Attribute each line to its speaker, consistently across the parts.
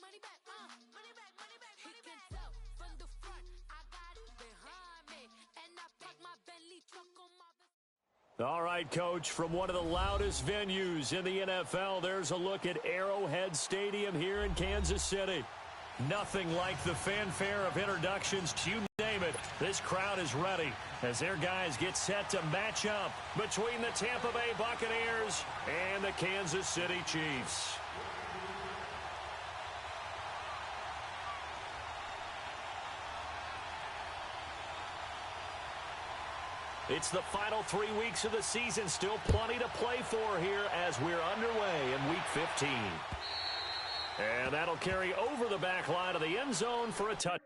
Speaker 1: money back, money back, money back, money back. He can tell from the front, I got it behind me, and I park my Bentley truck on my.
Speaker 2: All right, Coach, from one of the loudest venues in the NFL, there's a look at Arrowhead Stadium here in Kansas City. Nothing like the fanfare of introductions, you name it. This crowd is ready as their guys get set to match up between the Tampa Bay Buccaneers and the Kansas City Chiefs. It's the final 3 weeks of the season. Still plenty to play for here as we're underway in Week 15. And that'll carry over the back line of the end zone for a touchdown.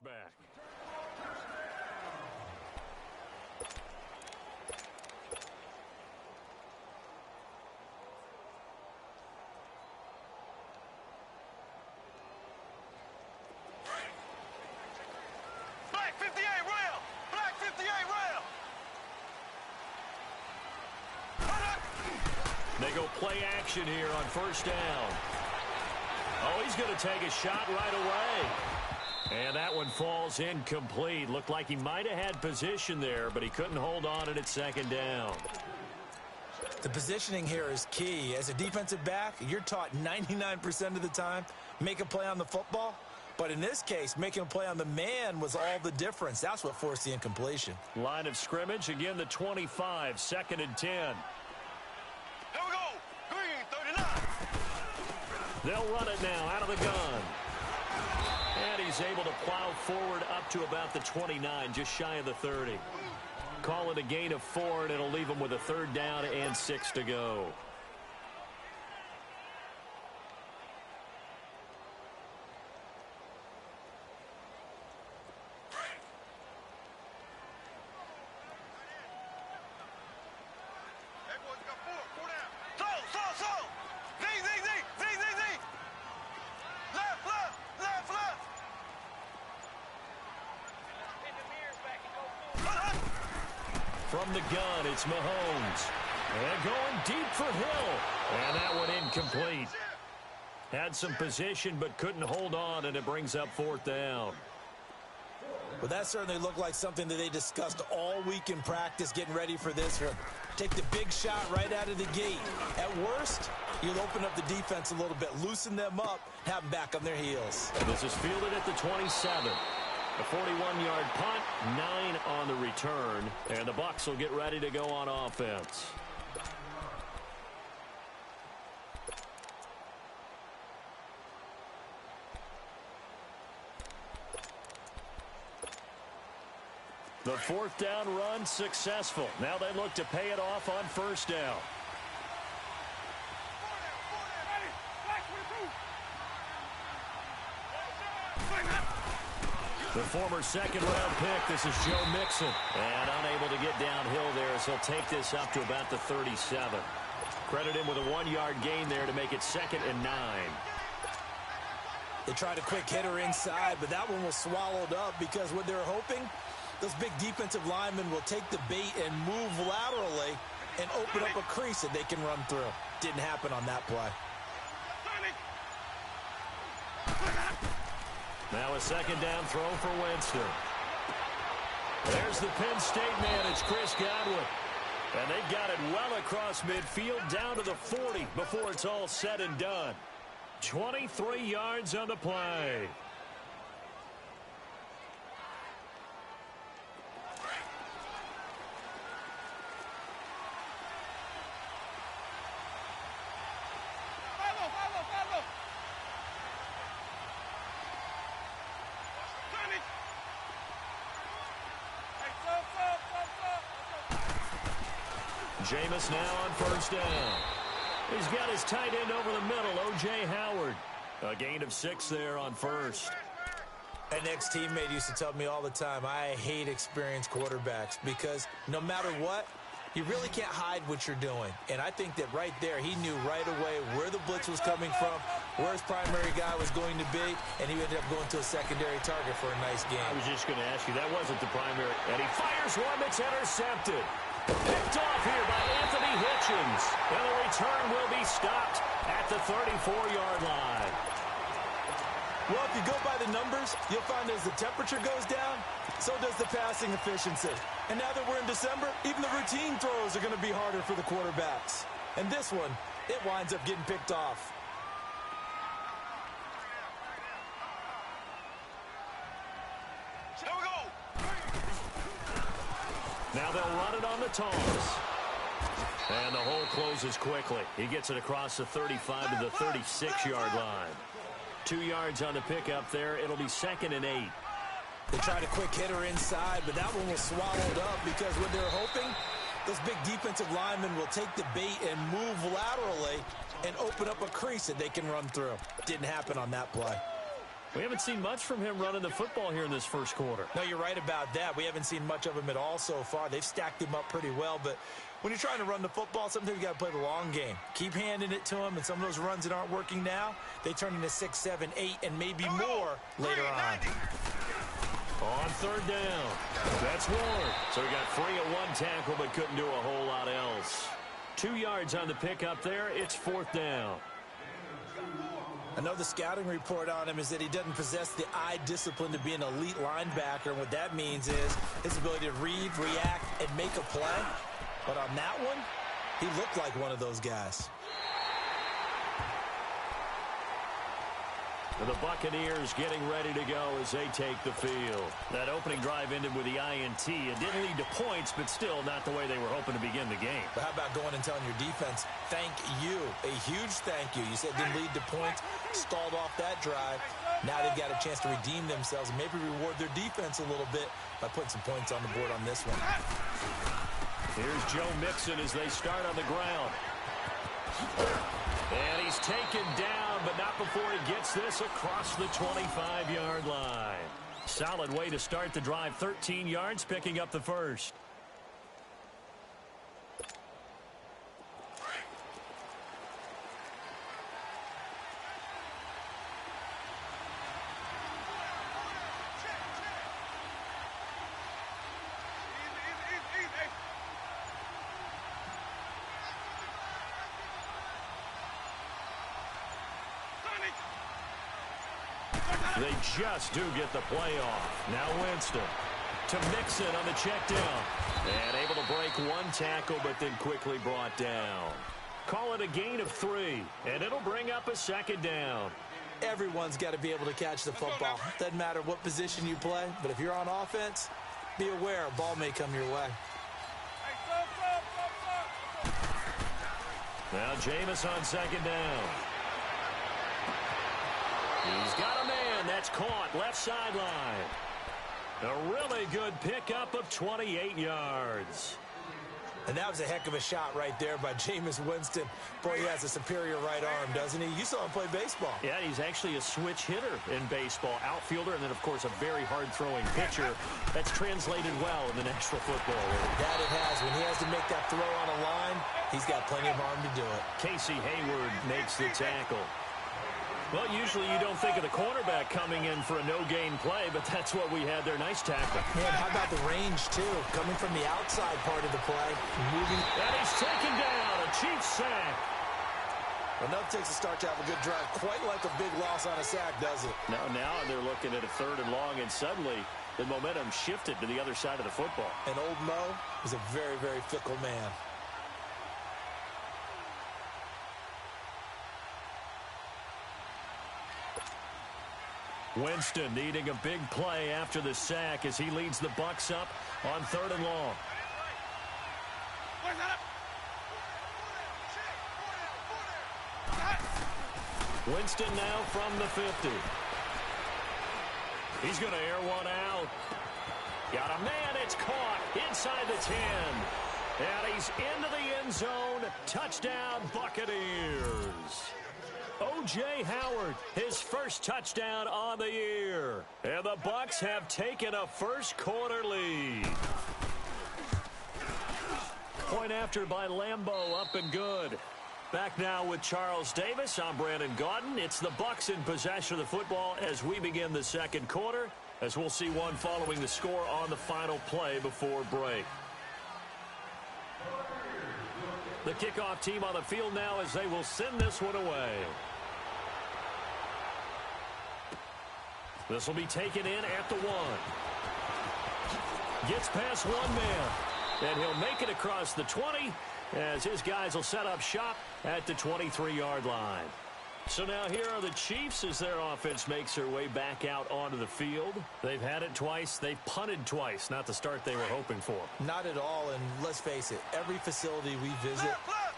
Speaker 2: back.
Speaker 3: Black 58 rail! Black 58 rail!
Speaker 2: They go play action here on first down. Oh, he's going to take a shot right away. And that one falls incomplete. Looked like he might have had position there, but he couldn't hold on at second down.
Speaker 4: The positioning here is key. As a defensive back, you're taught 99% of the time, make a play on the football. But in this case, making a play on the man was all the difference. That's what forced the incompletion.
Speaker 2: Line of scrimmage, again the 25, 2nd and 10.
Speaker 3: Here we go! Green 39!
Speaker 2: They'll run it now out of the gun. And he's able to plow forward up to about the 29, just shy of the 30. Call it a gain of 4, and it'll leave him with a 3rd down and 6 to go.
Speaker 3: That boy's got 4 down. So! Z! Left!
Speaker 2: From the gun, it's Mahomes. And going deep for Hill. And that one incomplete. Had some position but couldn't hold on, and it brings up 4th down.
Speaker 4: Well, that certainly looked like something that they discussed all week in practice, getting ready for this one. Take the big shot right out of the gate. At worst, you'll open up the defense a little bit, loosen them up, have them back on their heels.
Speaker 2: This is fielded at the 27. A 41-yard punt, 9 on the return, and the Bucs will get ready to go on offense. The 4th down run successful. Now they look to pay it off on first down. The former 2nd-round pick, this is Joe Mixon. And unable to get downhill there as he'll take this up to about the 37. Credit him with a 1-yard gain there to make it 2nd and 9.
Speaker 4: They tried a quick hitter inside, but that one was swallowed up because what they're hoping, those big defensive linemen will take the bait and move laterally and open up a crease that they can run through. Didn't happen on that play.
Speaker 2: Now a 2nd down throw for Winston. There's the Penn State man. It's Chris Godwin. And they got it well across midfield down to the 40 before it's all said and done. 23 yards on the play. Jameis now on first down. He's got his tight end over the middle, O.J. Howard. A gain of 6 there on first.
Speaker 4: An ex-teammate used to tell me all the time, I hate experienced quarterbacks because no matter what, you really can't hide what you're doing. And I think that right there, he knew right away where the blitz was coming from, where his primary guy was going to be, and he ended up going to a secondary target for a nice game.
Speaker 2: I was just going to ask you, that wasn't the primary. And he fires one that's intercepted. Picked off here by Anthony Hitchens. And the return will be stopped at the 34-yard line.
Speaker 4: Well, if you go by the numbers, you'll find as the temperature goes down, so does the passing efficiency. And now that we're in December, even the routine throws are going to be harder for the quarterbacks. And this one, it winds up getting picked off.
Speaker 3: Here we go!
Speaker 2: Now they'll run it on the toss. And the hole closes quickly. He gets it across the 35 to the 36-yard line. 2 yards on the pickup there. It'll be 2nd and 8.
Speaker 4: They tried a quick hitter inside, but that one was swallowed up because what they're hoping, those big defensive linemen will take the bait and move laterally and open up a crease that they can run through. Didn't happen on that play.
Speaker 2: We haven't seen much from him running the football here in this first quarter.
Speaker 4: No, you're right about that. We haven't seen much of him at all so far. They've stacked him up pretty well, but when you're trying to run the football, sometimes you got to play the long game. Keep handing it to him, and some of those runs that aren't working now, they turn into 6, 7, 8, and maybe more later on.
Speaker 2: On third down, that's Ward. So he got free of one tackle, but couldn't do a whole lot else. 2 yards on the pickup there. It's fourth down.
Speaker 4: I know the scouting report on him is that he doesn't possess the eye discipline to be an elite linebacker. And what that means is his ability to read, react, and make a play. But on that one, he looked like one of those guys.
Speaker 2: The Buccaneers getting ready to go as they take the field. That opening drive ended with the INT. It didn't lead to points, but still not the way they were hoping to begin the game.
Speaker 4: But how about going and telling your defense, thank you, a huge thank you. You said it didn't lead to points, stalled off that drive. Now they've got a chance to redeem themselves and maybe reward their defense a little bit by putting some points on the board on this one.
Speaker 2: Here's Joe Mixon as they start on the ground. And he's taken down, but not before he gets this across the 25-yard line. Solid way to start the drive. 13 yards, picking up the first. They just do get the play off. Now Winston to Mixon on the check down. And able to break one tackle, but then quickly brought down. Call it a gain of 3, and it'll bring up a second down.
Speaker 4: Everyone's got to be able to catch the football. Doesn't matter what position you play, but if you're on offense, be aware a ball may come your way.
Speaker 2: Now Jameis on second down. He's got a man. That's caught left sideline. A really good pickup of 28 yards.
Speaker 4: And that was a heck of a shot right there by Jameis Winston. Boy, he has a superior right arm, doesn't he? You saw him play baseball.
Speaker 2: Yeah, he's actually a switch hitter in baseball. Outfielder, and then, of course, a very hard-throwing pitcher. That's translated well in the National Football League.
Speaker 4: That it has. When he has to make that throw on a line, he's got plenty of arm to do it.
Speaker 2: Casey Hayward makes the tackle. Well, usually you don't think of the cornerback coming in for a no-gain play, but that's what we had there. Nice tackle.
Speaker 4: Man, how about the range, too? Coming from the outside part of the play. Moving.
Speaker 2: And he's taken down. A Chiefs sack.
Speaker 4: Enough takes a start to have a good drive. Quite like a big loss on a sack, does it?
Speaker 2: Now they're looking at a 3rd and long, and suddenly the momentum shifted to the other side of the football.
Speaker 4: And old Mo is a very, very fickle man.
Speaker 2: Winston needing a big play after the sack as he leads the Bucs up on 3rd and long. Winston now from the 50. He's going to air one out. Got a man. It's caught inside the 10. And he's into the end zone. Touchdown, Buccaneers. O.J. Howard, his first touchdown on the year. And the Bucs have taken a first-quarter lead. Point after by Lambeau, up and good. Back now with Charles Davis. I'm Brandon Gaudin. It's the Bucs in possession of the football as we begin the second quarter, as we'll see one following the score on the final play before break. The kickoff team on the field now as they will send this one away. This will be taken in at the 1. Gets past one man. And he'll make it across the 20 as his guys will set up shop at the 23-yard line. So now here are the Chiefs as their offense makes their way back out onto the field. They've had it twice. They've punted twice. Not the start they were hoping for.
Speaker 4: Not at all, and let's face it, every facility we visit,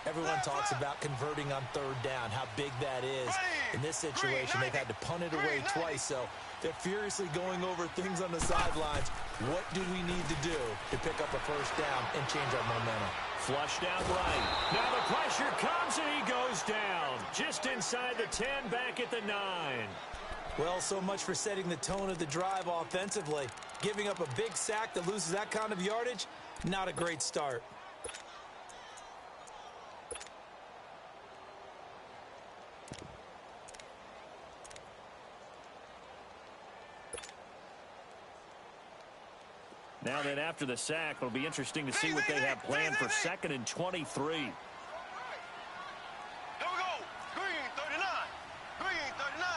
Speaker 4: everyone talks about converting on 3rd down, how big that is. In this situation, they've had to punt it away twice, so they're furiously going over things on the sidelines. What do we need to do to pick up a first down and change our momentum?
Speaker 2: Flushed out right. Now the pressure comes and he goes down. Just inside the 10, back at the 9.
Speaker 4: Well, so much for setting the tone of the drive offensively. Giving up a big sack that loses that kind of yardage, not a great start.
Speaker 2: Now then, after the sack, it'll be interesting to see what they have planned for 2nd and 23.
Speaker 3: Here we go. Green 39. Green 39.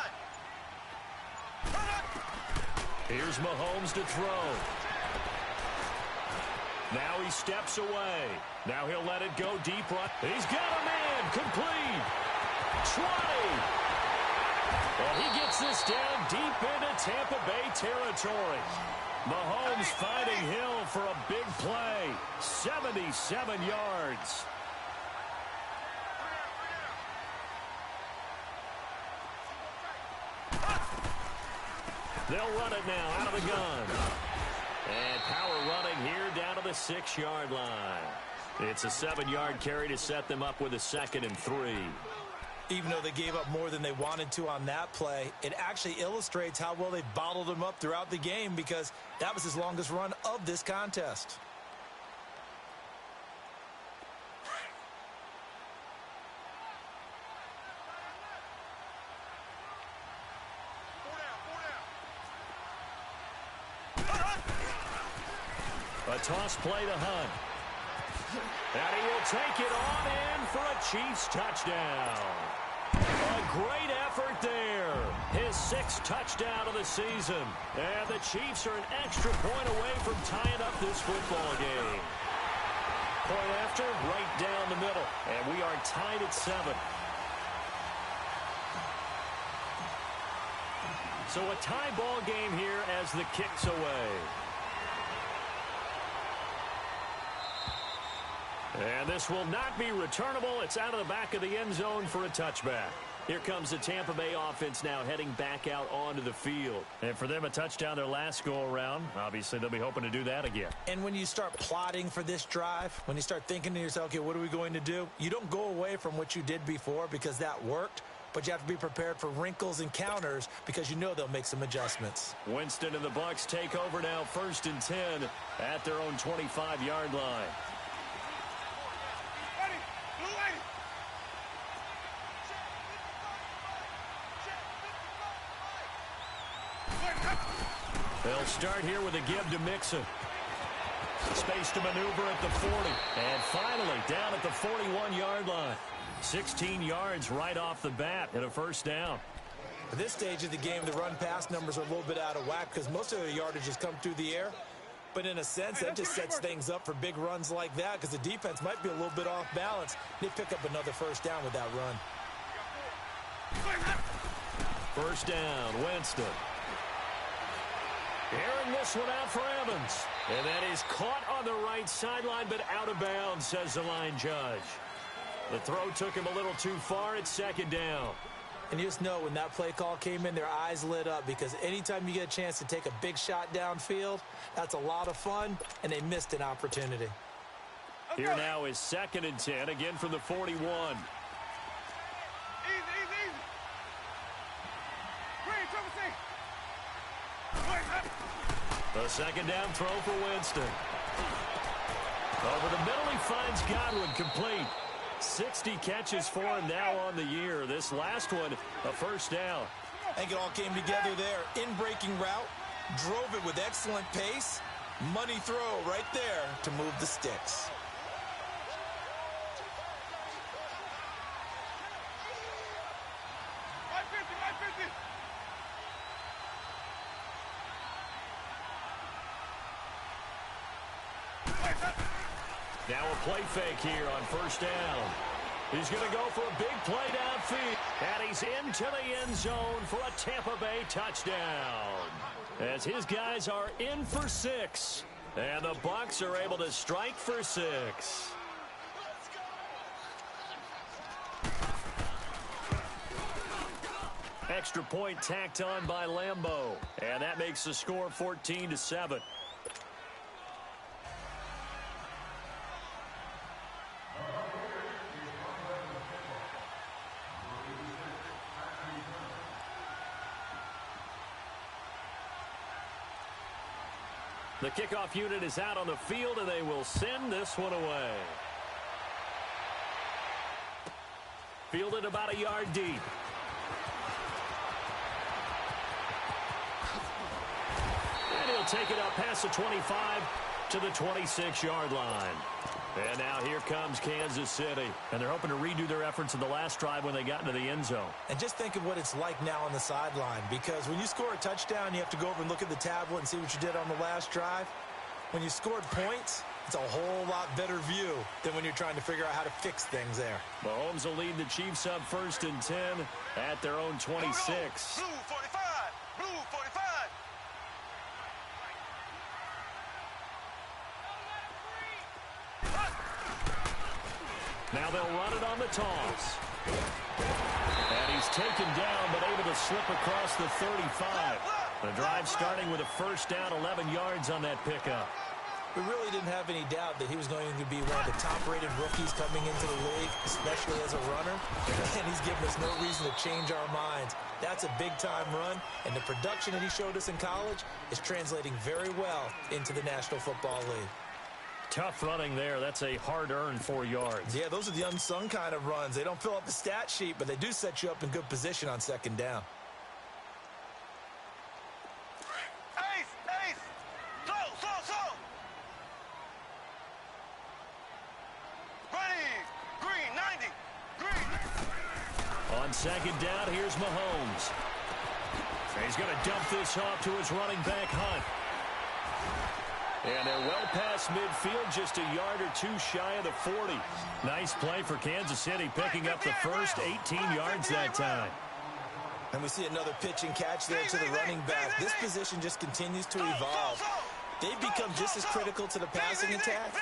Speaker 2: Here's Mahomes to throw. Now he steps away. Now he'll let it go deep. He's got a man. Complete. 20. Well, he gets this down deep into Tampa Bay territory. Mahomes finding Hill for a big play. 77 yards. They'll run it now out of the gun. And power running here down to the 6-yard line. It's a 7-yard carry to set them up with a 2nd and 3.
Speaker 4: Even though they gave up more than they wanted to on that play, it actually illustrates how well they bottled him up throughout the game because that was his longest run of this contest.
Speaker 2: A toss play to Hunt. And he will take it on in for a Chiefs touchdown. A great effort there. His 6th touchdown of the season. And the Chiefs are an extra point away from tying up this football game. Point after, right down the middle. And we are tied at 7. So a tie ball game here as the kick's away. And this will not be returnable. It's out of the back of the end zone for a touchback. Here comes the Tampa Bay offense now heading back out onto the field. And for them, a touchdown their last go-around. Obviously, they'll be hoping to do that again.
Speaker 4: And when you start plotting for this drive, when you start thinking to yourself, okay, what are we going to do? You don't go away from what you did before because that worked. But you have to be prepared for wrinkles and counters because you know they'll make some adjustments.
Speaker 2: Winston and the Bucs take over now, 1st and 10 at their own 25-yard line. They'll start here with a give to Mixon. Space to maneuver at the 40. And finally, down at the 41-yard line. 16 yards right off the bat and a 1st down.
Speaker 4: At this stage of the game, the run-pass numbers are a little bit out of whack because most of the yardage has come through the air. But in a sense, that just sets things up for big runs like that because the defense might be a little bit off balance. They pick up another 1st down with that run.
Speaker 2: 1st down, Winston. Airing this one out for Evans. And that is caught on the right sideline, but out of bounds, says the line judge. The throw took him a little too far. It's 2nd down.
Speaker 4: And you just know when that play call came in, their eyes lit up because anytime you get a chance to take a big shot downfield, that's a lot of fun, and they missed an opportunity.
Speaker 2: Here now is 2nd and 10, again from the 41.
Speaker 3: Easy, easy, easy. Green, trouble C.
Speaker 2: A 2nd down throw for Winston. Over the middle, he finds Godwin, complete. 60 catches for him now on the year. This last one, a 1st down.
Speaker 4: I think it all came together there. In-breaking route, drove it with excellent pace. Money throw right there to move the sticks.
Speaker 2: Now a play fake here on 1st down. He's going to go for a big play downfield. And he's into the end zone for a Tampa Bay touchdown. As his guys are in for 6. And the Bucs are able to strike for 6. Extra point tacked on by Lambeau. And that makes the score 14-7. The kickoff unit is out on the field, and they will send this one away. Fielded about a yard deep. And he'll take it up past the 25 to the 26-yard line. And now here comes Kansas City. And they're hoping to redo their efforts in the last drive when they got into the end zone.
Speaker 4: And just think of what it's like now on the sideline, because when you score a touchdown, you have to go over and look at the tablet and see what you did on the last drive. When you scored points, it's a whole lot better view than when you're trying to figure out how to fix things there.
Speaker 2: Mahomes will lead the Chiefs up 1st and 10 at their own 26.
Speaker 3: Blue 45. Blue 45.
Speaker 2: Now they'll run it on the toss. And he's taken down, but able to slip across the 35. The drive starting with a first down, 11 yards on that pickup.
Speaker 4: We really didn't have any doubt that he was going to be one of the top-rated rookies coming into the league, especially as a runner. And he's given us no reason to change our minds. That's a big-time run, and the production that he showed us in college is translating very well into the National Football League.
Speaker 2: Tough running there. That's a hard-earned 4 yards.
Speaker 4: Yeah, those are the unsung kind of runs. They don't fill up the stat sheet, but they do set you up in good position on second down.
Speaker 3: Ace! Slow! Ready! Green, 90! Green!
Speaker 2: On second down, here's Mahomes. And he's going to dump this off to his running back, Hunt. And they're well past midfield, just a yard or two shy of the 40. Nice play for Kansas City, picking up the first 18 yards that time.
Speaker 4: And we see another pitch and catch there to the running back. This position just continues to evolve. They've become just as critical to the passing attack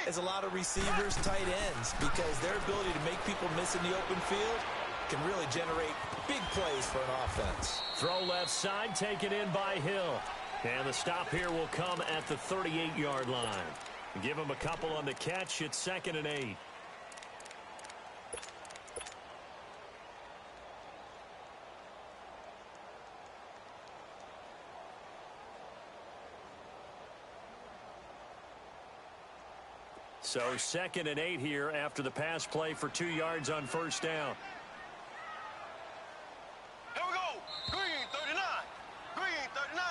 Speaker 4: as a lot of receivers, tight ends, because their ability to make people miss in the open field can really generate big plays for an offense.
Speaker 2: Throw left side, taken in by Hill. And the stop here will come at the 38-yard line. Give him a couple on the catch. It's 2nd and 8. So 2nd and 8 here after the pass play for 2 yards on first down.
Speaker 3: Here we go! Green 39! Green 39!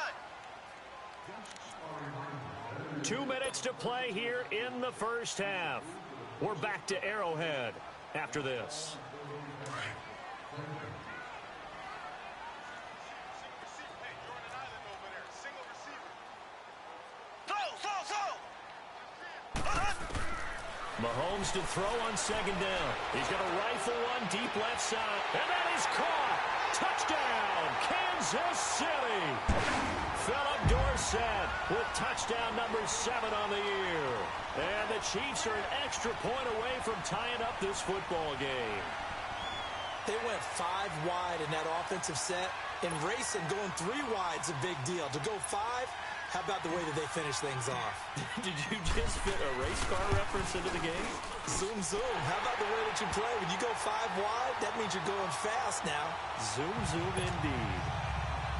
Speaker 2: 2 minutes to play here in the first half. We're back to Arrowhead after this. Mahomes to throw on second down. He's going to rifle one deep left side. And that is caught. Touchdown, Kansas City. Philip Dorsett with touchdown number 7 on the year. And the Chiefs are an extra point away from tying up this football game.
Speaker 4: They went 5 wide in that offensive set. In racing, going 3 wide's a big deal. To go 5, how about the way that they finish things off?
Speaker 2: Did you just fit a race car reference into the game?
Speaker 4: Zoom, zoom. How about the way that you play? When you go 5 wide, that means you're going fast now.
Speaker 2: Zoom, zoom indeed.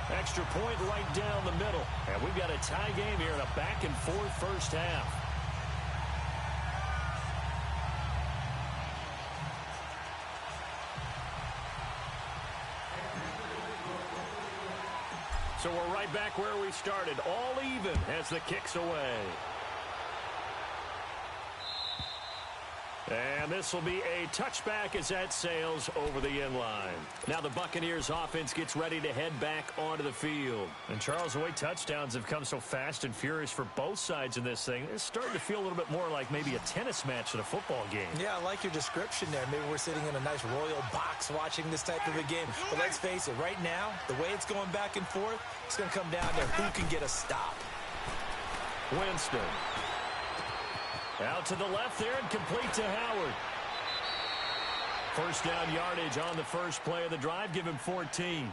Speaker 2: Extra point right down the middle. And we've got a tie game here in a back-and-forth first half. So we're right back where we started, all even as the kick's away. And this will be a touchback as that sails over the end line. Now the Buccaneers offense gets ready to head back onto the field. And Charles, the way touchdowns have come so fast and furious for both sides in this thing, it's starting to feel a little bit more like maybe a tennis match than a football game.
Speaker 4: Yeah, I like your description there. Maybe we're sitting in a nice royal box watching this type of a game. But let's face it, right now, the way it's going back and forth, it's going to come down to who can get a stop.
Speaker 2: Winston. Out to the left there and complete to Howard. First down yardage on the first play of the drive. Give him 14.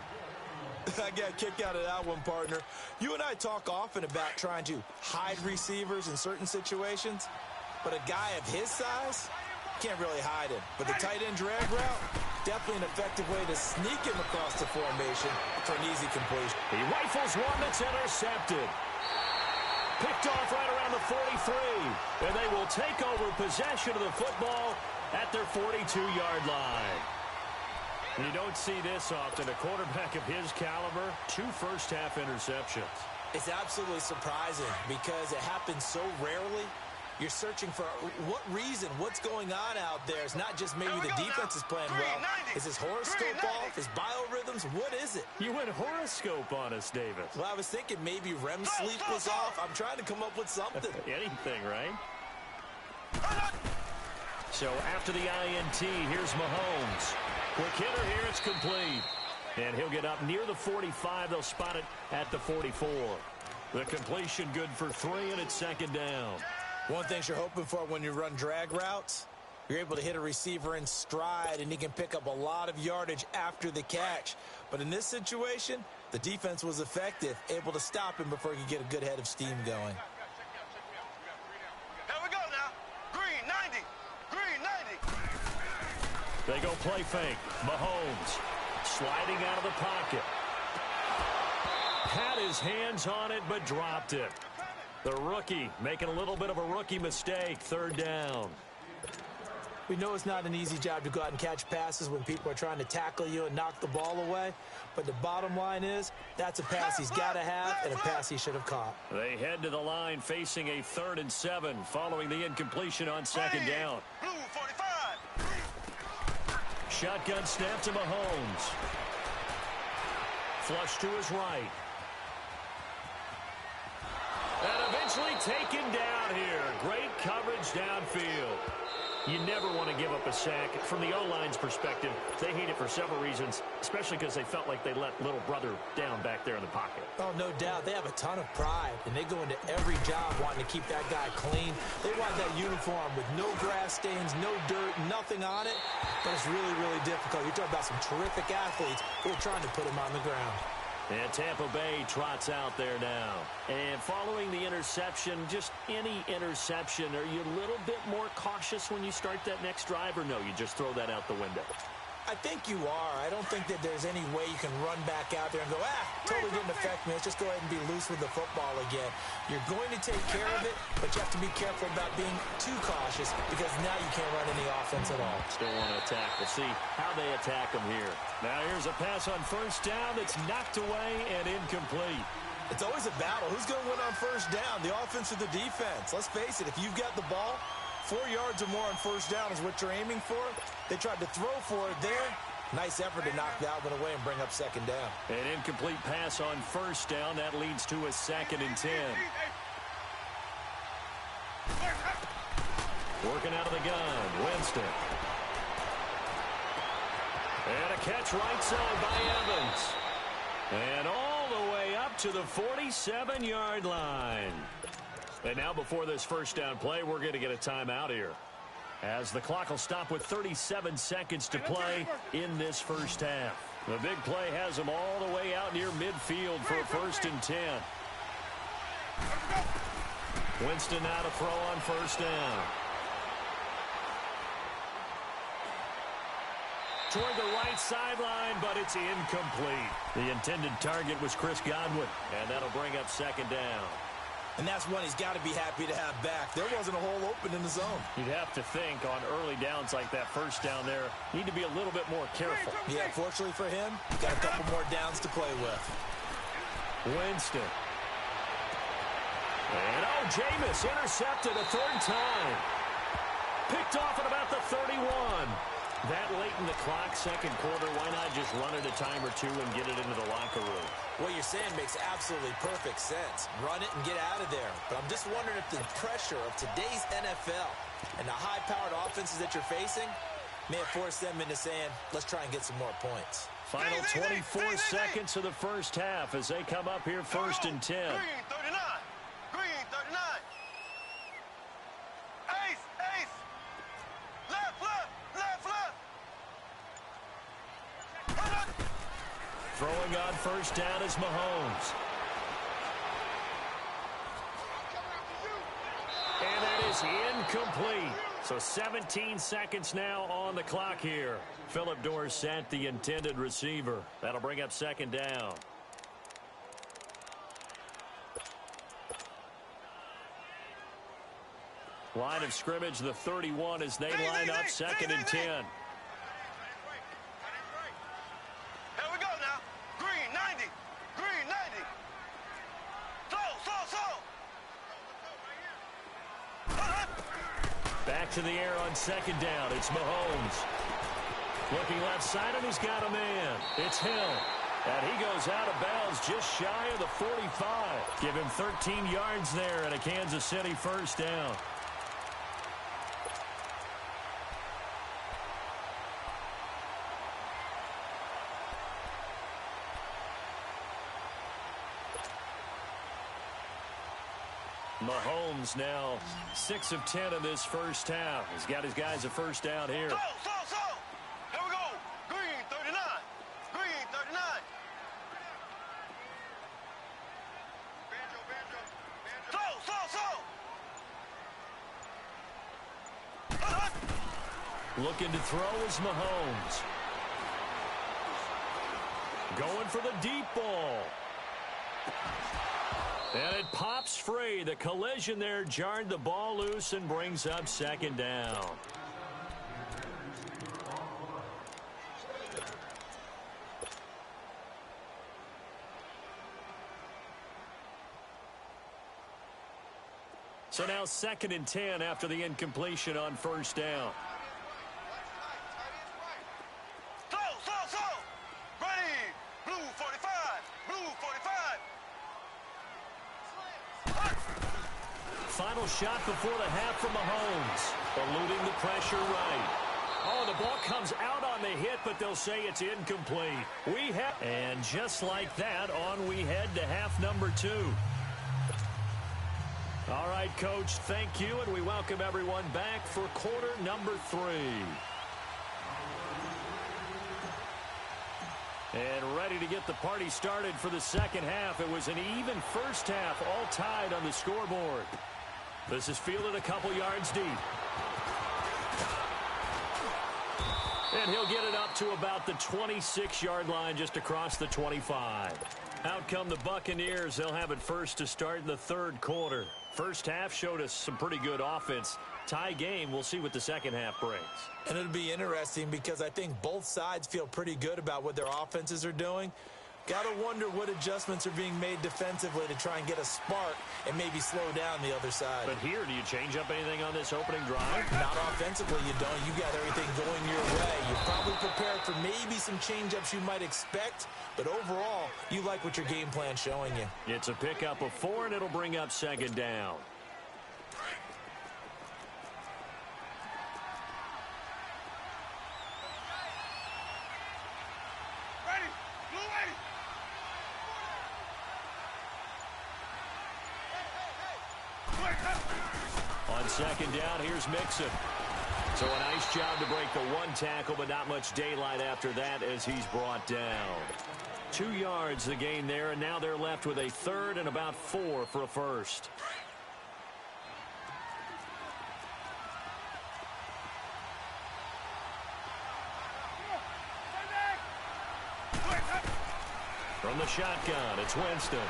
Speaker 4: I got a kick out of that one, partner. You and I talk often about trying to hide receivers in certain situations, but a guy of his size can't really hide him. But the tight end drag route, definitely an effective way to sneak him across the formation for an easy completion.
Speaker 2: He rifles one that's intercepted. Picked off right around the 43. And they will take over possession of the football at their 42-yard line. You don't see this often. A quarterback of his caliber, 2 first-half interceptions.
Speaker 4: It's absolutely surprising because it happens so rarely. You're searching for what reason, what's going on out there. It's not just maybe the defense is playing well. Is his horoscope off? His biorhythms? What is it?
Speaker 2: You went horoscope on us, Davis.
Speaker 4: Well, I was thinking maybe REM sleep was off. I'm trying to come up with something.
Speaker 2: Anything, right? So after the INT, here's Mahomes. Quick hitter here, it's complete. And he'll get up near the 45. They'll spot it at the 44. The completion good for 3, and it's second down.
Speaker 4: One thing you're hoping for when you run drag routes, you're able to hit a receiver in stride, and he can pick up a lot of yardage after the catch. But in this situation, the defense was effective, able to stop him before he could get a good head of steam going.
Speaker 3: Here we go now. Green 90. Green 90.
Speaker 2: They go play fake. Mahomes sliding out of the pocket. Had his hands on it, but dropped it. The rookie making a little bit of a rookie mistake. Third down.
Speaker 4: We know it's not an easy job to go out and catch passes when people are trying to tackle you and knock the ball away. But the bottom line is, that's a pass he's got to have and a pass he should have caught.
Speaker 2: They head to the line facing a 3rd and 7 following the incompletion on second down.
Speaker 3: Blue 45.
Speaker 2: Shotgun snap to Mahomes. Flush to his right. And eventually taken down here. Great coverage downfield. You never want to give up a sack. From the O-line's perspective, they hate it for several reasons, especially because they felt like they let little brother down back there in the pocket.
Speaker 4: Oh, no doubt. They have a ton of pride, and they go into every job wanting to keep that guy clean. They want that uniform with no grass stains, no dirt, nothing on it. But it's really, really difficult. You're talking about some terrific athletes who are trying to put him on the ground.
Speaker 2: And Tampa Bay trots out there now. And following the interception, just any interception, are you a little bit more cautious when you start that next drive, or no, you just throw that out the window?
Speaker 4: I think you are. I don't think that there's any way you can run back out there and go, totally didn't affect me. Let's just go ahead and be loose with the football again. You're going to take care of it, but you have to be careful about being too cautious because now you can't run any offense at all.
Speaker 2: Still want to attack. We'll see how they attack them here. Now here's a pass on first down that's knocked away and incomplete.
Speaker 4: It's always a battle. Who's going to win on first down, the offense or the defense? Let's face it, if you've got the ball, 4 yards or more on first down is what you're aiming for. They tried to throw for it there. Nice effort to knock that one away and bring up second down.
Speaker 2: An incomplete pass on first down. That leads to a 2nd and 10. Working out of the gun, Winston. And a catch right side by Evans. And all the way up to the 47-yard line. And now before this first down play, we're going to get a timeout here, as the clock will stop with 37 seconds to play in this first half. The big play has them all the way out near midfield for a 1st and 10. Winston now to throw on first down. Toward the right sideline, but it's incomplete. The intended target was Chris Godwin, and that'll bring up second down.
Speaker 4: And that's one he's got to be happy to have back. There wasn't a hole open in the zone.
Speaker 2: You'd have to think on early downs like that first down there, need to be a little bit more careful.
Speaker 4: Yeah, fortunately for him, got a couple more downs to play with.
Speaker 2: Winston. And Jameis intercepted a 3rd time. Picked off at about the 31. That late in the clock, second quarter, why not just run it a time or two and get it into the locker room?
Speaker 4: What you're saying makes absolutely perfect sense. Run it and get out of there. But I'm just wondering if the pressure of today's NFL and the high-powered offenses that you're facing may have forced them into saying, let's try and get some more points.
Speaker 2: Final 24 seconds of the first half as they come up here 1st and 10.
Speaker 3: Green 39. Green 39. Ace, ace. Left, left, left, left.
Speaker 2: Throwing on first down is Mahomes. And that is incomplete. So 17 seconds now on the clock here. Phillip Dorsett, the intended receiver. That'll bring up second down. Line of scrimmage, the 31 as they line up 2nd and 10.
Speaker 3: Here we go now. Green 90. Green 90. Slow.
Speaker 2: Back to the air on 2nd down. It's Mahomes. Looking left side, and he's got a man. It's Hill. And he goes out of bounds just shy of the 45. Give him 13 yards there and a Kansas City first down. Mahomes now 6 of 10 in this first half. He's got his guys a first down here.
Speaker 3: Slow. Here we go. Green 39. Green 39. Slow.
Speaker 2: Looking to throw is Mahomes. Going for the deep ball. And it pops free. The collision there jarred the ball loose and brings up 2nd down. So now 2nd and 10 after the incompletion on first down.
Speaker 3: Slow. Ready. Blue 45. Blue 45.
Speaker 2: Final shot before the half from Mahomes. Eluding the pressure right. Oh, the ball comes out on the hit, but they'll say it's incomplete. And just like that, on we head to half number 2. All right, Coach, thank you, and we welcome everyone back for quarter number 3. And ready to get the party started for the second half. It was an even first half, all tied on the scoreboard. This is fielded a couple yards deep. And he'll get it up to about the 26-yard line, just across the 25. Out come the Buccaneers. They'll have it first to start in the third quarter. First half showed us some pretty good offense. Tie game. We'll see what the second half brings.
Speaker 4: And it'll be interesting because I think both sides feel pretty good about what their offenses are doing. Got to wonder what adjustments are being made defensively to try and get a spark and maybe slow down the other side.
Speaker 2: But here, do you change up anything on this opening drive?
Speaker 4: Not offensively, you don't. You got everything going your way. You're probably prepared for maybe some change-ups you might expect, but overall, you like what your game plan's showing you.
Speaker 2: It's a pickup of 4, and it'll bring up 2nd down. On 2nd down, here's Mixon. So a nice job to break the 1 tackle, but not much daylight after that as he's brought down. 2 yards the gain there, and now they're left with a 3rd and about 4 for a first. From the shotgun, it's Winston.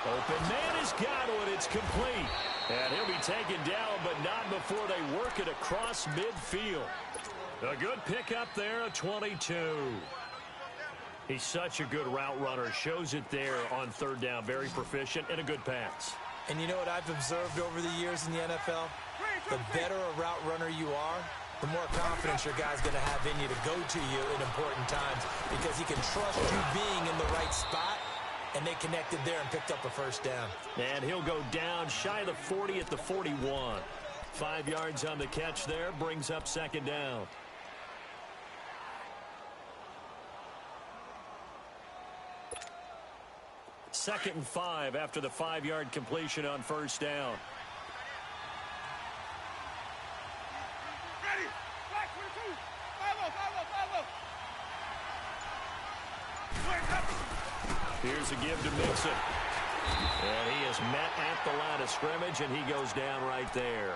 Speaker 2: Open man has got one. It's complete. And he'll be taken down, but not before they work it across midfield. A good pickup there, a 22. He's such a good route runner. Shows it there on 3rd down. Very proficient and a good pass.
Speaker 4: And you know what I've observed over the years in the NFL? The better a route runner you are, the more confidence your guy's going to have in you to go to you in important times because he can trust you being in the right spot. And they connected there and picked up a first down.
Speaker 2: And he'll go down shy of the 40 at the 41. 5 yards on the catch there, brings up 2nd down. Second and 5 after the 5-yard completion on first down.
Speaker 3: Ready. Back 22. 5-0.
Speaker 2: Here's a give to Mixon. And he is met at the line of scrimmage, and he goes down right there.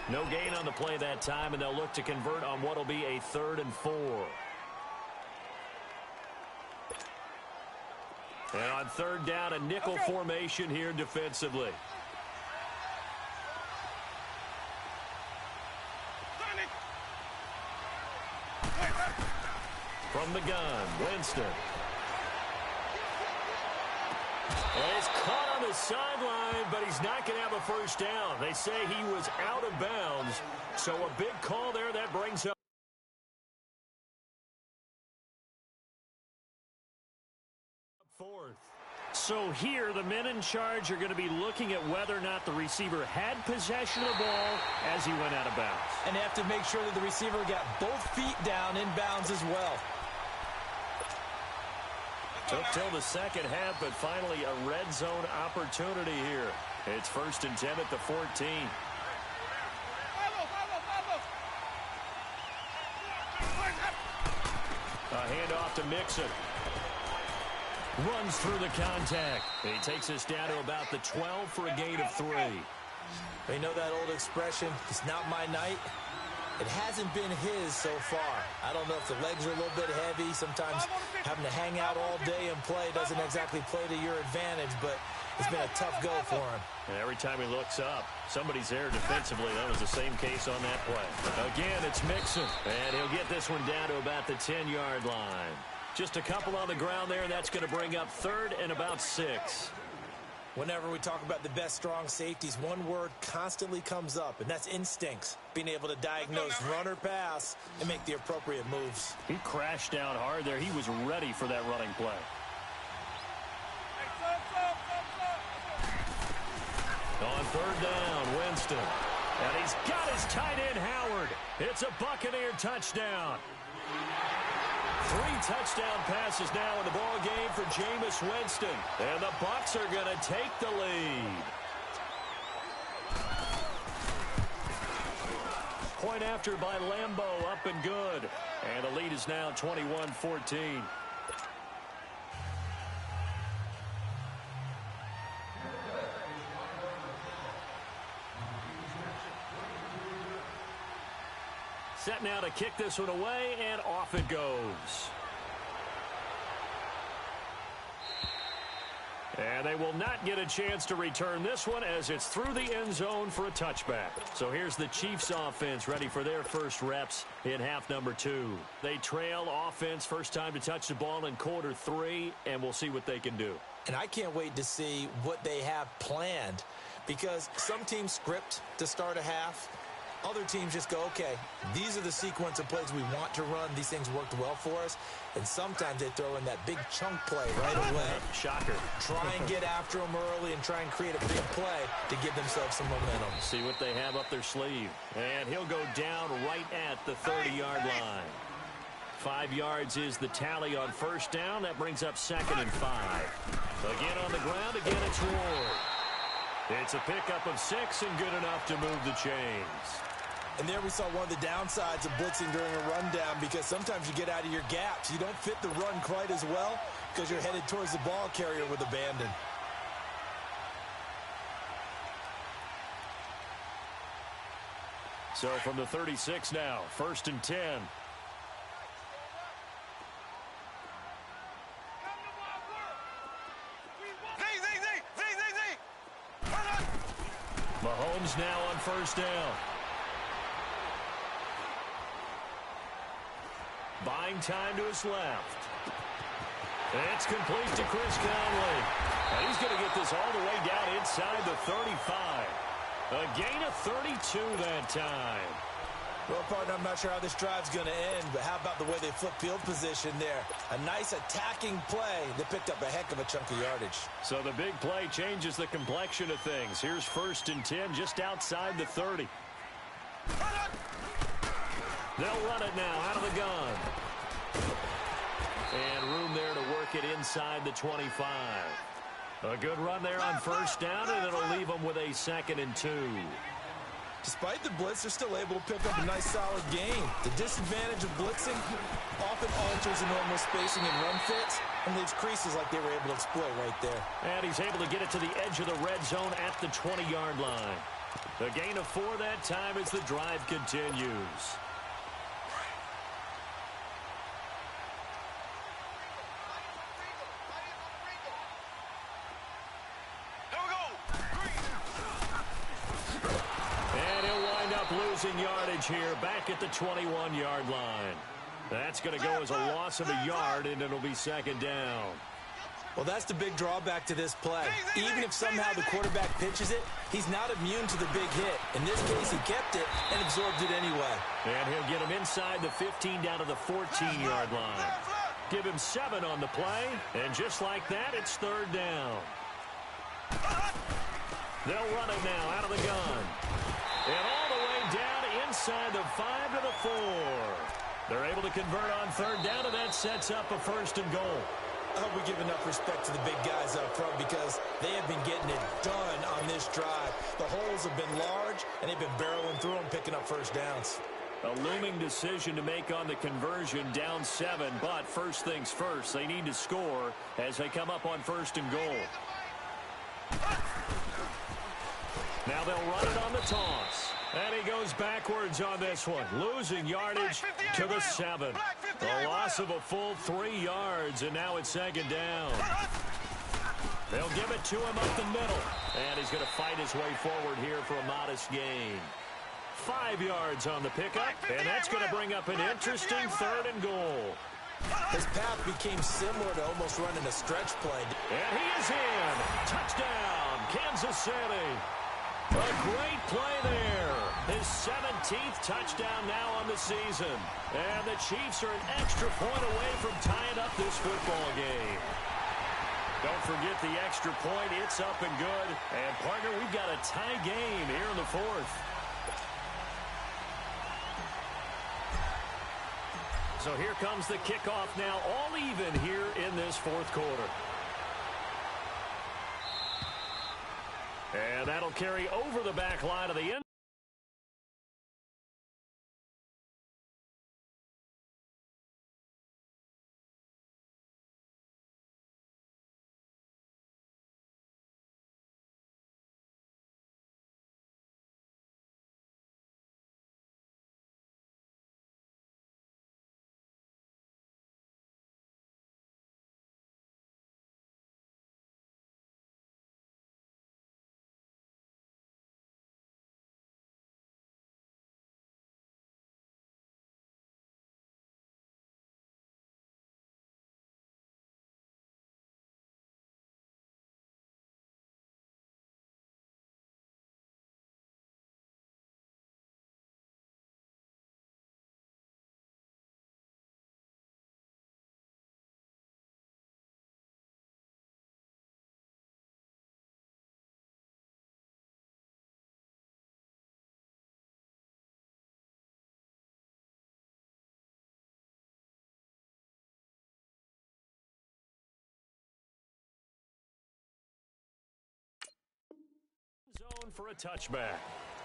Speaker 2: No gain on the play that time, and they'll look to convert on what will be a 3rd and 4. And on 3rd down, a nickel formation here defensively. From the gun, Winston. And he's caught on the sideline, but he's not going to have a first down. They say he was out of bounds, so a big call there. That brings up fourth. So here, the men in charge are going to be looking at whether or not the receiver had possession of the ball as he went out of bounds.
Speaker 4: And they have to make sure that the receiver got both feet down in bounds as well.
Speaker 2: Took till the second half, but finally a red zone opportunity here. It's 1st and 10 at the 14. A handoff to Mixon. Runs through the contact. He takes us down to about the 12 for a gain of 3.
Speaker 4: You know that old expression, it's not my night? It hasn't been his so far. I don't know if the legs are a little bit heavy. Sometimes having to hang out all day and play doesn't exactly play to your advantage, but it's been a tough go for him.
Speaker 2: And every time he looks up, somebody's there defensively. That was the same case on that play. Again, it's Mixon, and he'll get this one down to about the 10-yard line. Just a couple on the ground there, and that's going to bring up 3rd and about 6.
Speaker 4: Whenever we talk about the best strong safeties, one word constantly comes up, and that's instincts. Being able to diagnose run or pass and make the appropriate moves.
Speaker 2: He crashed down hard there. He was ready for that running play. On 3rd down, Winston. And he's got his tight end, Howard. It's a Buccaneer touchdown. 3 touchdown passes now in the ball game for Jameis Winston. And the Bucs are going to take the lead. Point after by Lambeau, up and good. And the lead is now 21-14. Set now to kick this one away, and off it goes. And they will not get a chance to return this one as it's through the end zone for a touchback. So here's the Chiefs offense ready for their first reps in half number 2. They trail offense, first time to touch the ball in quarter 3, and we'll see what they can do.
Speaker 4: And I can't wait to see what they have planned, because some teams script to start a half. Other teams just go, okay, these are the sequence of plays we want to run. These things worked well for us. And sometimes they throw in that big chunk play right away.
Speaker 2: Shocker.
Speaker 4: Try and get after them early and try and create a big play to give themselves some momentum.
Speaker 2: See what they have up their sleeve. And he'll go down right at the 30-yard line. 5 yards is the tally on first down. That brings up 2nd and 5. Again on the ground. Again, it's Ward. It's a pickup of 6 and good enough to move the chains.
Speaker 4: And there we saw one of the downsides of blitzing during a rundown, because sometimes you get out of your gaps. You don't fit the run quite as well because you're headed towards the ball carrier with abandon.
Speaker 2: So from the 36 now, 1st and 10. Mahomes now on first down. Buying time to his left. It's complete to Chris Conley. And he's going to get this all the way down inside the 35. A gain of 32 that time.
Speaker 4: Well, partner, I'm not sure how this drive's going to end, but how about the way they flip field position there? A nice attacking play that picked up a heck of a chunk of yardage.
Speaker 2: So the big play changes the complexion of things. Here's 1st and 10 just outside the 30. They'll run it now out of the gun. And room there to work it inside the 25. A good run there on first down, and it'll leave them with a 2nd and 2.
Speaker 4: Despite the blitz, they're still able to pick up a nice solid gain. The disadvantage of blitzing often alters the normal spacing and run fits and leaves creases like they were able to exploit right there.
Speaker 2: And he's able to get it to the edge of the red zone at the 20-yard line. The gain of 4 that time as the drive continues.
Speaker 4: Losing yardage here back at the 21-yard line.
Speaker 2: That's going to go as a loss of a yard, and it'll be second down.
Speaker 4: Well, that's the big drawback to this play. Even if somehow the quarterback pitches it, he's not immune to the big hit. In this case, he kept it and absorbed it anyway.
Speaker 2: And he'll get him inside the 15 down to the 14-yard line. Give him 7 on the play, and just like that, it's third down. They'll run it now out of the gun. And all the way down inside the 5 to the 4. They're able to convert on third down, and that sets up a first and goal.
Speaker 4: I hope we give enough respect to the big guys up front because they have been getting it done on this drive. The holes have been large, and they've been barreling through them, picking up first downs.
Speaker 2: A looming decision to make on the conversion, down 7, but first things first, they need to score as they come up on first and goal. Now they'll run it on the toss. And he goes backwards on this one, losing yardage to the 7. A loss of a full 3 yards, and now it's second down. They'll give it to him up the middle, and he's going to fight his way forward here for a modest gain. 5 yards on the pickup, and that's going to bring up an interesting third and goal.
Speaker 4: His path became similar to almost running a stretch play.
Speaker 2: And he is in. Touchdown, Kansas City. A great play there. His 17th touchdown now on the season. And the Chiefs are an extra point away from tying up this football game. Don't forget the extra point. It's up and good. And, partner, we've got a tie game here in the 4th. So here comes the kickoff now, all even here in this 4th quarter. And that'll carry over the back line of the end. Zone for a touchback.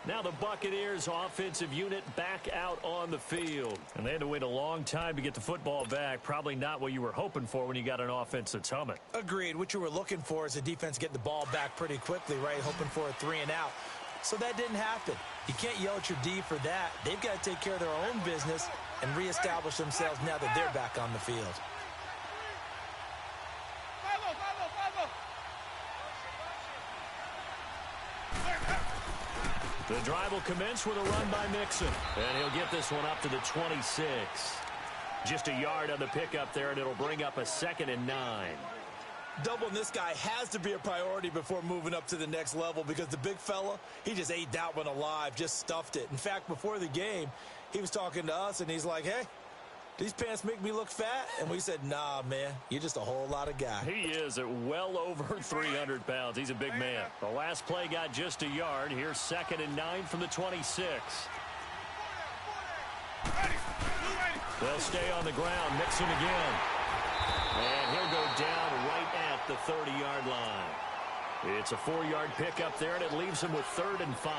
Speaker 2: Now the Buccaneers offensive unit back out on the field. And they had to wait a long time to get the football back. Probably not what you were hoping for when you got an offense that's humming.
Speaker 4: Agreed. What you were looking for is the defense get the ball back pretty quickly, right? Hoping for a 3 and out. So that didn't happen. You can't yell at your D for that. They've got to take care of their own business and reestablish themselves now that they're back on the field.
Speaker 2: The drive will commence with a run by Mixon. And he'll get this one up to the 26. Just a yard on the pickup there, and it'll bring up a 2nd and 9.
Speaker 4: Doubling this guy has to be a priority before moving up to the next level because the big fella, he just ate that one alive, just stuffed it. In fact, before the game, he was talking to us, and he's like, hey, these pants make me look fat? And we said, nah, man, you're just a whole lot of guy.
Speaker 2: He is at well over 300 pounds. He's a big man. The last play got just a yard. Here's 2nd and 9 from the 26. They'll stay on the ground. Mixon again. And he'll go down right at the 30-yard line. It's a 4-yard pickup there, and it leaves him with 3rd and 5.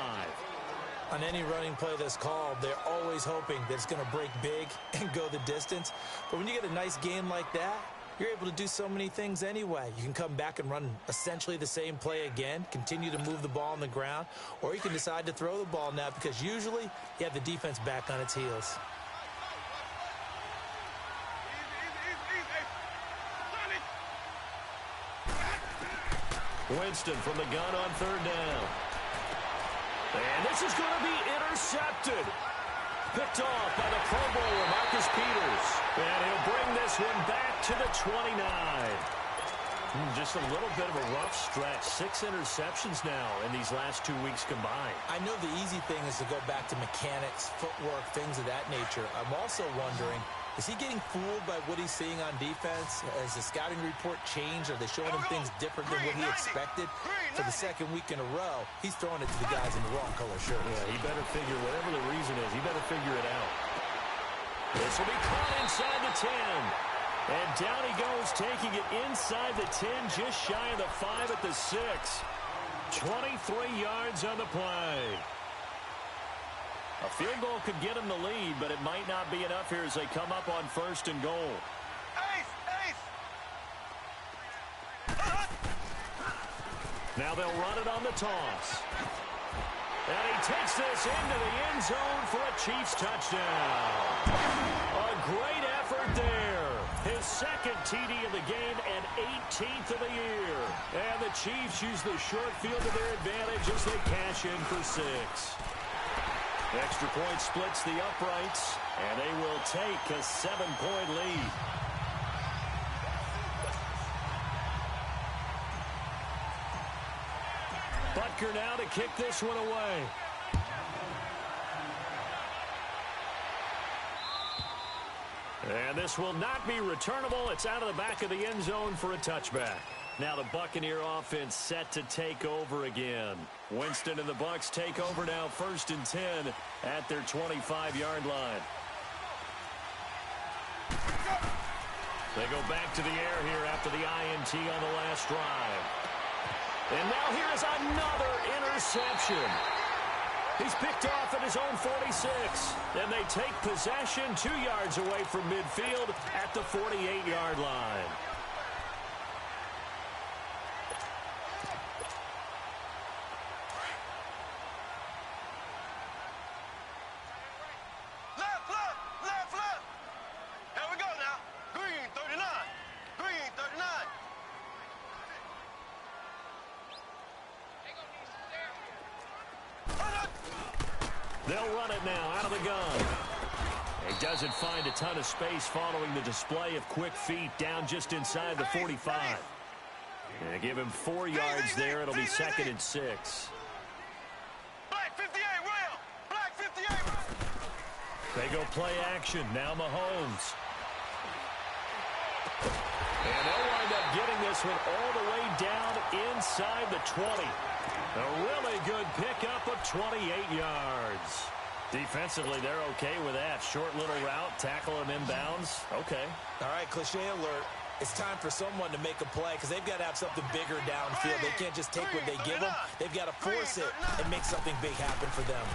Speaker 4: On any running play that's called, they're always hoping that it's going to break big and go the distance. But when you get a nice game like that, you're able to do so many things anyway. You can come back and run essentially the same play again, continue to move the ball on the ground, or you can decide to throw the ball now because usually you have the defense back on its heels.
Speaker 2: Winston from the gun on 3rd down. And this is going to be intercepted. picked off by the Pro Bowler, Marcus Peters. And he'll bring this one back to the 29. Just a little bit of a rough stretch. 6 interceptions now in these last 2 weeks combined.
Speaker 4: I know the easy thing is to go back to mechanics, footwork, things of that nature. I'm also wondering, is he getting fooled by what he's seeing on defense? Has the scouting report changed? Are they showing him things different than what he expected? For the second week in a row, he's throwing it to the guys in the wrong color shirt.
Speaker 2: Yeah, he better figure, whatever the reason is, he better figure it out. This will be caught inside the 10. And down he goes, taking it inside the 10, just shy of the 5 at the 6. 23 yards on the play. A field goal could get him the lead, but it might not be enough here as they come up on 1st and goal. Now they'll run it on the toss. And he takes this into the end zone for a Chiefs touchdown. A great effort there. His second TD of the game and 18th of the year. And the Chiefs use the short field to their advantage as they cash in for 6. Extra point splits the uprights, and they will take a 7-point lead. Butker now to kick this one away. And this will not be returnable. It's out of the back of the end zone for a touchback. Now the Buccaneer offense set to take over again. Winston and the Bucs take over now, 1st and 10 at their 25-yard line. They go back to the air here after the INT on the last drive. And now here's another interception. He's picked off at his own 46. And they take possession 2 yards away from midfield at the 48-yard line.
Speaker 3: Left. Here we go now. Green 39. Green 39.
Speaker 2: They'll run it now out of the gun. He doesn't find a ton of space following the display of quick feet down just inside the 45. And give him 4 yards there. It'll be 2nd and 6.
Speaker 3: Black 58, Will. Black 58.
Speaker 2: They go play action. Now Mahomes. And they'll wind up getting this one all the way down inside the 20. A really good pickup of 28 yards. Defensively, they're okay with that. Short little route, tackle him inbounds. Okay.
Speaker 4: All right, cliche alert. It's time for someone to make a play because they've got to have something bigger downfield. They can't just take what they give them. They've got to force it and make something big happen for them.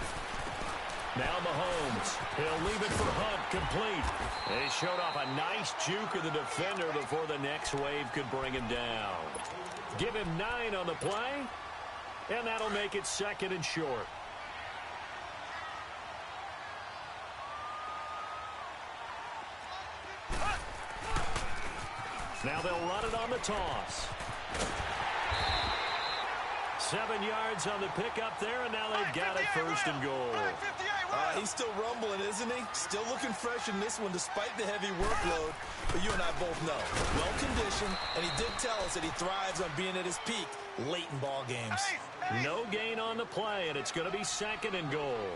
Speaker 2: Now Mahomes. He'll leave it for Hunt, complete. He showed off a nice juke of the defender before the next wave could bring him down. Give him 9 on the play, and that'll make it 2nd and short. Now they'll run it on the toss. 7 yards on the pickup there, and now they've got it 1st and goal.
Speaker 4: He's still rumbling, isn't he? Still looking fresh in this one despite the heavy workload. But you and I both know, well-conditioned, and he did tell us that he thrives on being at his peak late in ball games.
Speaker 2: No gain on the play, and it's going to be 2nd and goal.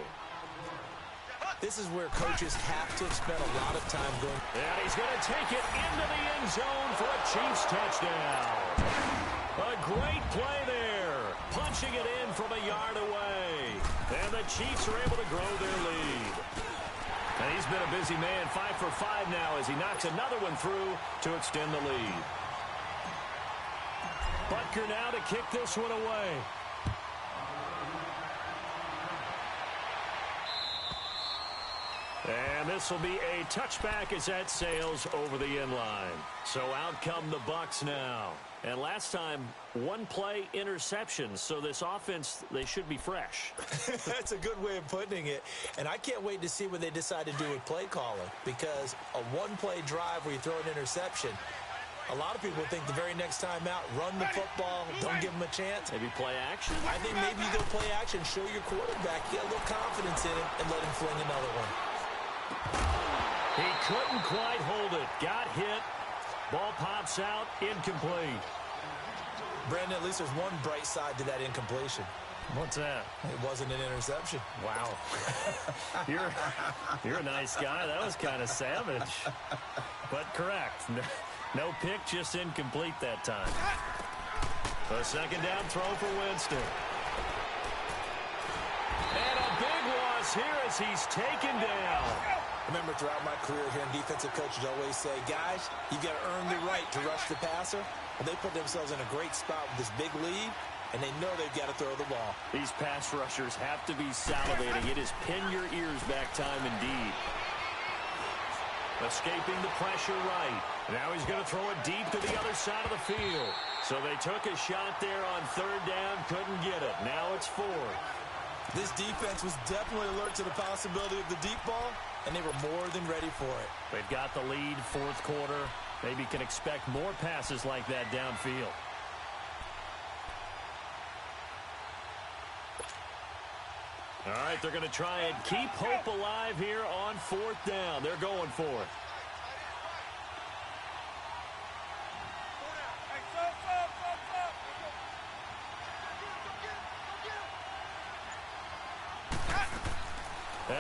Speaker 4: This is where coaches have to spend a lot of time going.
Speaker 2: And he's going to take it into the end zone for a Chiefs touchdown. A great play there. Punching it in from a yard away. And the Chiefs are able to grow their lead. And he's been a busy man, 5 for 5 now as he knocks another one through to extend the lead. Butker now to kick this one away. And this will be a touchback as that sails over the end line. So out come the Bucs now. And last time, 1 play interception. So this offense, they should be fresh.
Speaker 4: That's a good way of putting it. And I can't wait to see what they decide to do with play calling. Because a 1-play drive where you throw an interception, a lot of people think the very next time out, run the football, don't give them a chance.
Speaker 2: Maybe play action?
Speaker 4: I think maybe you go play action, show your quarterback, get a little confidence in him, and let him fling another one.
Speaker 2: He couldn't quite hold it. Got hit. Ball pops out. Incomplete.
Speaker 4: Brandon, at least there's one bright side to that incompletion.
Speaker 2: What's that?
Speaker 4: It wasn't an interception.
Speaker 2: Wow. You're a nice guy. That was kind of savage. But correct. No pick, just incomplete that time. A second down throw for Winston. And a big loss here as he's taken down.
Speaker 4: Remember, throughout my career here, defensive coaches always say, guys, you've got to earn the right to rush the passer. Well, they put themselves in a great spot with this big lead, and they know they've got to throw the ball.
Speaker 2: These pass rushers have to be salivating. It is pin your ears back time indeed. Escaping the pressure right. Now he's going to throw it deep to the other side of the field. So they took a shot there on third down, couldn't get it. Now it's fourth.
Speaker 4: This defense was definitely alert to the possibility of the deep ball, and they were more than ready for it.
Speaker 2: They've got the lead, fourth quarter. Maybe can expect more passes like that downfield. All right, they're going to try and keep hope alive here on fourth down. They're going for it.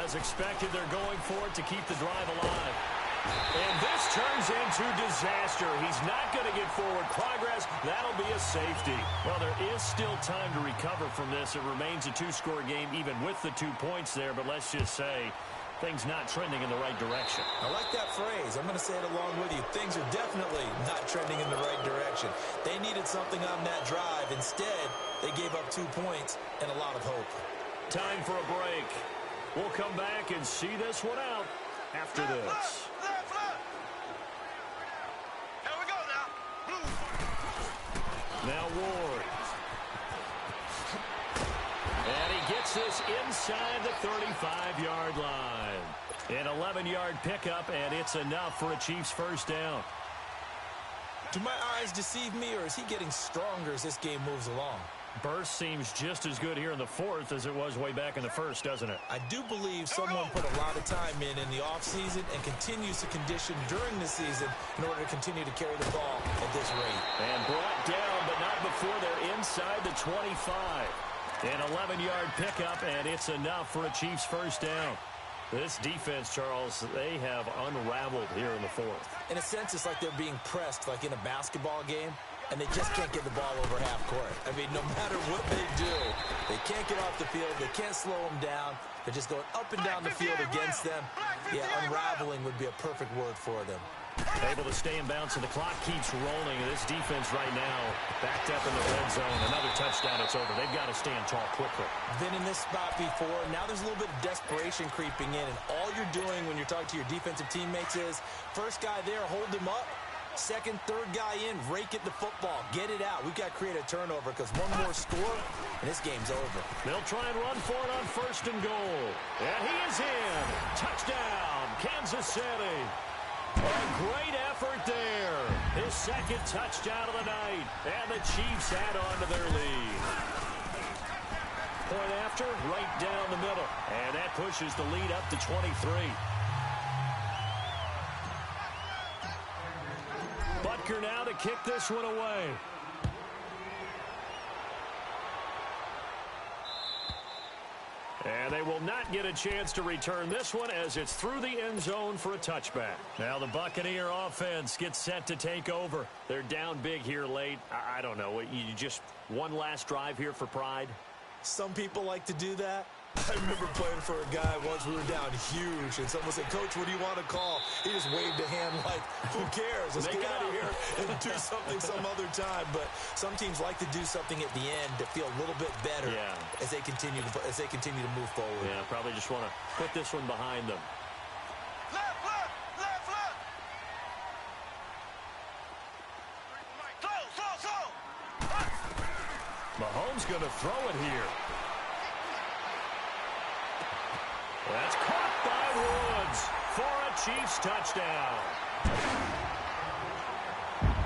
Speaker 2: As expected, they're going for it to keep the drive alive. And this turns into disaster. He's not going to get forward progress. That'll be a safety. Well, there is still time to recover from this. It remains a two-score game even with the 2 points there. But let's just say things not trending in the right direction.
Speaker 4: I like that phrase. I'm going to say it along with you. Things are definitely not trending in the right direction. They needed something on that drive. Instead, they gave up 2 points and a lot of hope.
Speaker 2: Time for a break. We'll come back and see this one out after this. Now Ward. And he gets this inside the 35-yard line. An 11-yard pickup, and it's enough for a Chiefs first down.
Speaker 4: Do my eyes deceive me, or is he getting stronger as this game moves along?
Speaker 2: Burst seems just as good here in the fourth as it was way back in the first, doesn't it?
Speaker 4: I do believe someone put a lot of time in the offseason and continues to condition during the season in order to continue to carry the ball at this rate.
Speaker 2: And brought down, but not before they're inside the 25. An 11-yard pickup, and it's enough for a Chiefs first down. This defense, Charles, they have unraveled here in the fourth.
Speaker 4: In a sense, it's like they're being pressed like in a basketball game, and they just can't get the ball over half court. I mean, no matter what they do, they can't get off the field. They can't slow them down. They're just going up and down the field against them. Yeah, unraveling would be a perfect word for them.
Speaker 2: Able to stay in bounds, and the clock keeps rolling. And this defense right now backed up in the red zone. Another touchdown, it's over. They've got to stand tall quickly.
Speaker 4: Been in this spot before. Now there's a little bit of desperation creeping in, and all you're doing when you're talking to your defensive teammates is, first guy there, hold him up. Second, third guy in, rake at the football. Get it out. We've got to create a turnover because one more score, and this game's over.
Speaker 2: They'll try and run for it on first and goal. And he is in. Touchdown, Kansas City. A great effort there. His second touchdown of the night. And the Chiefs add on to their lead. Point after, right down the middle. And that pushes the lead up to 23. Butker now to kick this one away. And they will not get a chance to return this one as it's through the end zone for a touchback. Now the Buccaneer offense gets set to take over. They're down big here late. I don't know. You just one last drive here for pride?
Speaker 4: Some people like to do that. I remember playing for a guy once. We were down huge, and someone said, "Coach, what do you want to call?" He just waved a hand like, "Who cares? Let's get out of here and do something some other time." But some teams like to do something at the end to feel a little bit better as they continue to move forward.
Speaker 2: Yeah, probably just want to put this one behind them.
Speaker 3: Left foot! Left foot! Throw!
Speaker 2: Mahomes going to throw it here. That's caught by Woods for a Chiefs touchdown.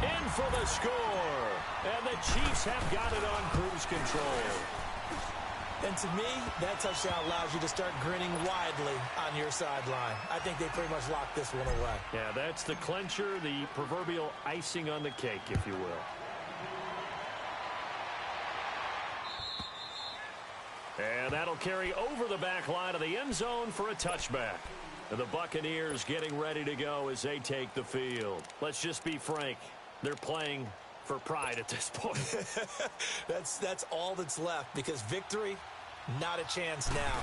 Speaker 2: In for the score. And the Chiefs have got it on cruise control.
Speaker 4: And to me, that touchdown allows you to start grinning widely on your sideline. I think they pretty much locked this one away.
Speaker 2: Yeah, that's the clincher, the proverbial icing on the cake, if you will. And that'll carry over the back line of the end zone for a touchback. And the Buccaneers getting ready to go as they take the field. Let's just be frank. They're playing for pride at this point.
Speaker 4: That's all that's left, because victory, not a chance now.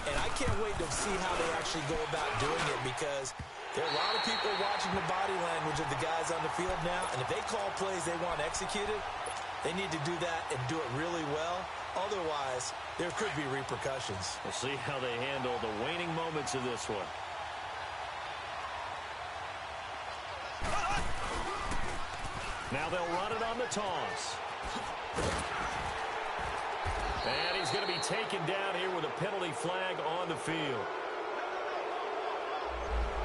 Speaker 4: And I can't wait to see how they actually go about doing it, because there are a lot of people watching the body language of the guys on the field now. And if they call plays they want executed, they need to do that and do it really well. Otherwise, there could be repercussions.
Speaker 2: We'll see how they handle the waning moments of this one. Now they'll run it on the toss. And he's going to be taken down here with a penalty flag on the field.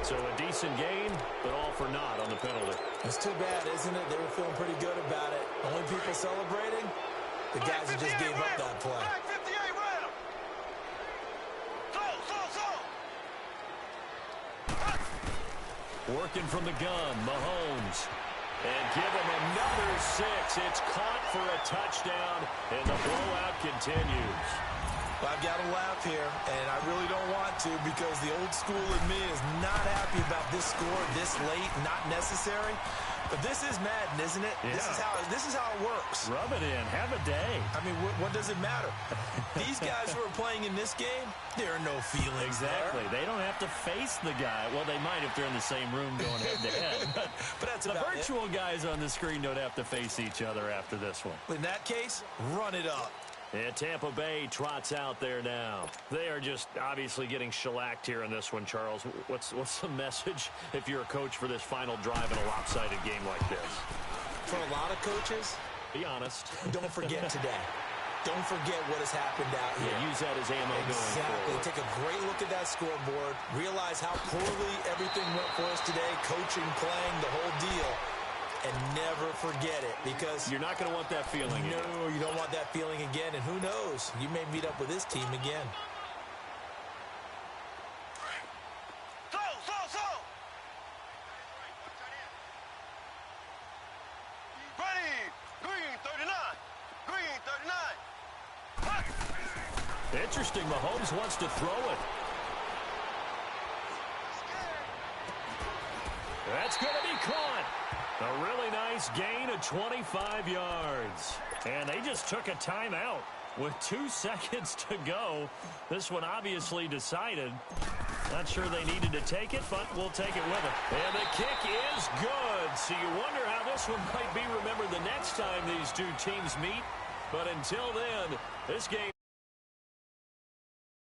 Speaker 2: So a decent game, but all for naught on the penalty.
Speaker 4: It's too bad, isn't it? They were feeling pretty good about it. Only people celebrating, the guys who just gave up that play.
Speaker 2: Working from the gun, Mahomes. And give him another 6. It's caught for a touchdown, and the blowout continues.
Speaker 4: Well, I've got to laugh here, and I really don't want to, because the old school in me is not happy about this score this late, not necessary. But this is Madden, isn't it?
Speaker 2: Yeah.
Speaker 4: This is how it works.
Speaker 2: Rub it in. Have a day.
Speaker 4: I mean, what does it matter? These guys who are playing in this game, there are no feelings
Speaker 2: Exactly.
Speaker 4: there.
Speaker 2: They don't have to face the guy. Well, they might if they're in the same room going head-to-head.
Speaker 4: But that's
Speaker 2: the
Speaker 4: about
Speaker 2: virtual guys on the screen don't have to face each other after this one.
Speaker 4: In that case, run it up.
Speaker 2: And Tampa Bay trots out there now. They are just obviously getting shellacked here in this one, Charles. What's the message if you're a coach for this final drive in a lopsided game like this?
Speaker 4: For a lot of coaches,
Speaker 2: be honest.
Speaker 4: Don't forget today. Don't forget what has happened out here.
Speaker 2: Yeah, use that as ammo going forward.
Speaker 4: Take a great look at that scoreboard. Realize how poorly everything went for us today. Coaching, playing, the whole deal. And never forget it, because
Speaker 2: you're not going to want that feeling again.
Speaker 4: No, you don't want that feeling again. And who knows? You may meet up with this team again.
Speaker 3: Ready. Green 39. Green 39.
Speaker 2: Interesting. Mahomes wants to throw it. That's going to be caught. A really nice gain of 25 yards. And they just took a timeout with 2 seconds to go. This one obviously decided. Not sure they needed to take it, but we'll take it with them. And the kick is good. So you wonder how this one might be remembered the next time these two teams meet. But until then, this game...